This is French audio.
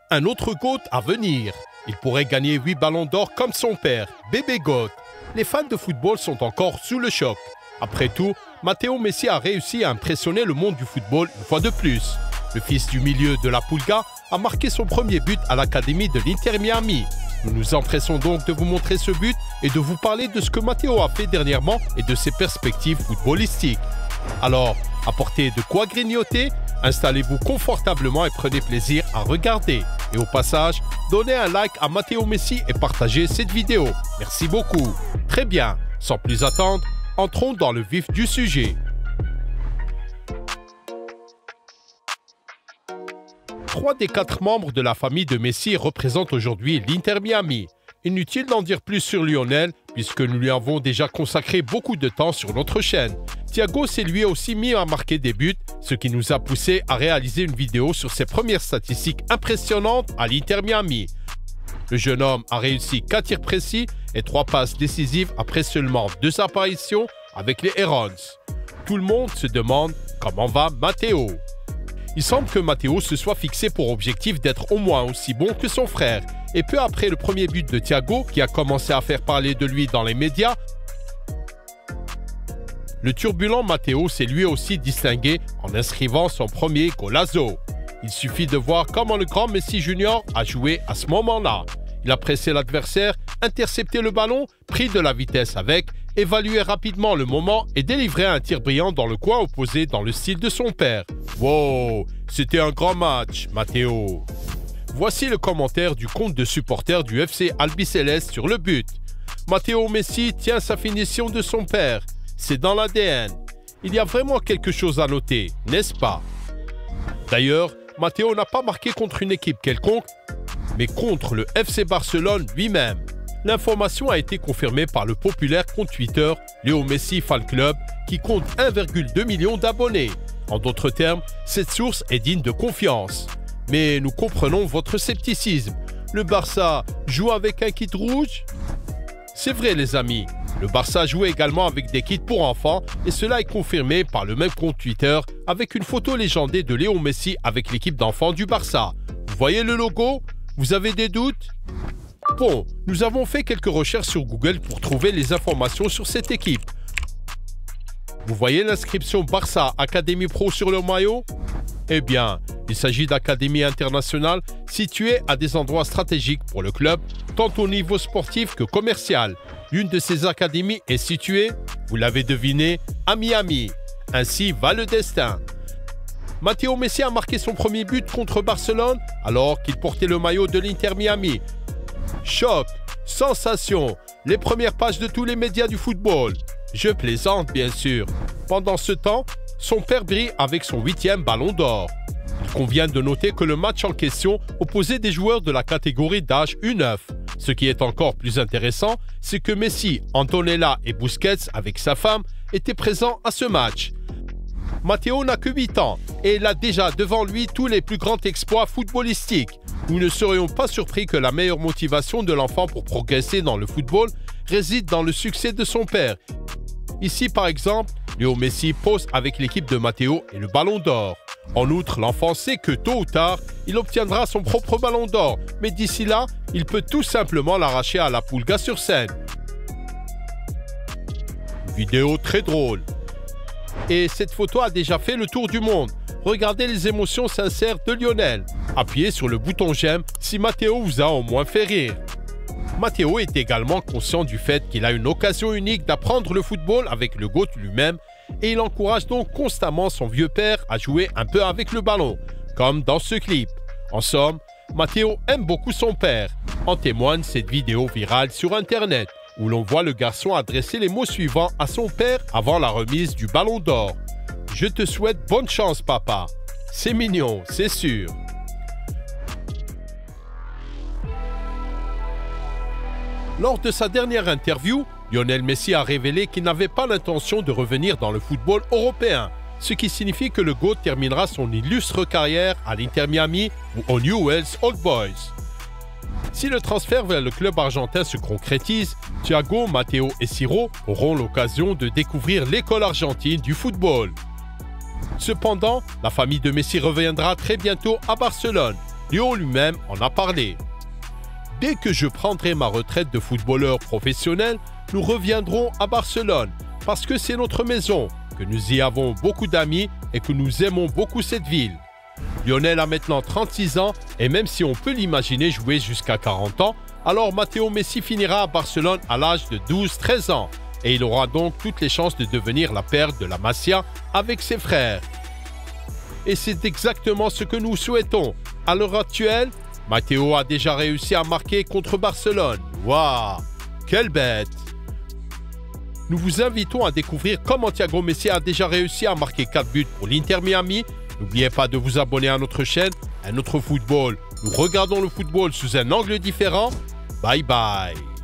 Un autre GOAT à venir. Il pourrait gagner 8 ballons d'or comme son père, bébé GOAT. Les fans de football sont encore sous le choc. Après tout, Matteo Messi a réussi à impressionner le monde du football une fois de plus. Le fils du milieu de la Pulga a marqué son premier but à l'académie de l'Inter Miami. Nous nous empressons donc de vous montrer ce but et de vous parler de ce que Matteo a fait dernièrement et de ses perspectives footballistiques. Alors, apportez de quoi grignoter, installez-vous confortablement et prenez plaisir à regarder. Et au passage, donnez un like à Matteo Messi et partagez cette vidéo. Merci beaucoup. Très bien, sans plus attendre, entrons dans le vif du sujet. 3 des 4 membres de la famille de Messi représentent aujourd'hui l'Inter Miami. Inutile d'en dire plus sur Lionel, puisque nous lui avons déjà consacré beaucoup de temps sur notre chaîne. Thiago s'est lui aussi mis à marquer des buts, ce qui nous a poussé à réaliser une vidéo sur ses premières statistiques impressionnantes à l'Inter Miami. Le jeune homme a réussi 4 tirs précis et 3 passes décisives après seulement 2 apparitions avec les Herons. Tout le monde se demande comment va Matteo. Il semble que Matteo se soit fixé pour objectif d'être au moins aussi bon que son frère. Et peu après le premier but de Thiago, qui a commencé à faire parler de lui dans les médias, le turbulent Matteo s'est lui aussi distingué en inscrivant son premier golazo. Il suffit de voir comment le grand Messi Junior a joué à ce moment-là. Il a pressé l'adversaire, intercepté le ballon, pris de la vitesse avec, évalué rapidement le moment et délivré un tir brillant dans le coin opposé dans le style de son père. Wow, c'était un grand match, Matteo. Voici le commentaire du compte de supporters du FC Albiceleste sur le but. Matteo Messi tient sa finition de son père. C'est dans l'ADN. Il y a vraiment quelque chose à noter, n'est-ce pas? D'ailleurs, Matteo n'a pas marqué contre une équipe quelconque, mais contre le FC Barcelone lui-même. L'information a été confirmée par le populaire compte Twitter Léo Messi Fan Club qui compte 1,2 million d'abonnés. En d'autres termes, cette source est digne de confiance. Mais nous comprenons votre scepticisme. Le Barça joue avec un kit rouge? C'est vrai les amis, le Barça joue également avec des kits pour enfants et cela est confirmé par le même compte Twitter avec une photo légendée de Léo Messi avec l'équipe d'enfants du Barça. Vous voyez le logo? Vous avez des doutes? Bon, nous avons fait quelques recherches sur Google pour trouver les informations sur cette équipe. Vous voyez l'inscription Barça Académie Pro sur le maillot? Eh bien, il s'agit d'académies internationales situées à des endroits stratégiques pour le club, tant au niveau sportif que commercial. L'une de ces académies est située, vous l'avez deviné, à Miami. Ainsi va le destin. Matteo Messi a marqué son premier but contre Barcelone alors qu'il portait le maillot de l'Inter Miami. Choc, sensation, les premières pages de tous les médias du football. Je plaisante bien sûr. Pendant ce temps, son père brille avec son 8e ballon d'or. Il convient de noter que le match en question opposait des joueurs de la catégorie d'âge U9. Ce qui est encore plus intéressant, c'est que Messi, Antonella et Busquets avec sa femme étaient présents à ce match. Matteo n'a que 8 ans et il a déjà devant lui tous les plus grands exploits footballistiques. Nous ne serions pas surpris que la meilleure motivation de l'enfant pour progresser dans le football réside dans le succès de son père. Ici par exemple, Léo Messi pose avec l'équipe de Matteo et le ballon d'or. En outre, l'enfant sait que tôt ou tard, il obtiendra son propre ballon d'or, mais d'ici là, il peut tout simplement l'arracher à la Pulga sur scène. Vidéo très drôle. Et cette photo a déjà fait le tour du monde. Regardez les émotions sincères de Lionel. Appuyez sur le bouton j'aime si Matteo vous a au moins fait rire. Matteo est également conscient du fait qu'il a une occasion unique d'apprendre le football avec le GOAT lui-même et il encourage donc constamment son vieux père à jouer un peu avec le ballon, comme dans ce clip. En somme, Matteo aime beaucoup son père. En témoigne cette vidéo virale sur internet où l'on voit le garçon adresser les mots suivants à son père avant la remise du ballon d'or. « Je te souhaite bonne chance papa ». C'est mignon, c'est sûr. Lors de sa dernière interview, Lionel Messi a révélé qu'il n'avait pas l'intention de revenir dans le football européen, ce qui signifie que le GOAT terminera son illustre carrière à l'Inter Miami ou au Newell's Old Boys. Si le transfert vers le club argentin se concrétise, Thiago, Matteo et Ciro auront l'occasion de découvrir l'école argentine du football. Cependant, la famille de Messi reviendra très bientôt à Barcelone. Léo lui-même en a parlé. Dès que je prendrai ma retraite de footballeur professionnel, nous reviendrons à Barcelone parce que c'est notre maison, que nous y avons beaucoup d'amis et que nous aimons beaucoup cette ville. Lionel a maintenant 36 ans et même si on peut l'imaginer jouer jusqu'à 40 ans, alors Matteo Messi finira à Barcelone à l'âge de 12-13 ans et il aura donc toutes les chances de devenir la paire de la Masia avec ses frères. Et c'est exactement ce que nous souhaitons. À l'heure actuelle, Matteo a déjà réussi à marquer contre Barcelone. Waouh, quelle bête! Nous vous invitons à découvrir comment Thiago Messi a déjà réussi à marquer 4 buts pour l'Inter Miami. N'oubliez pas de vous abonner à notre chaîne, Un Autre Football. Nous regardons le football sous un angle différent. Bye bye!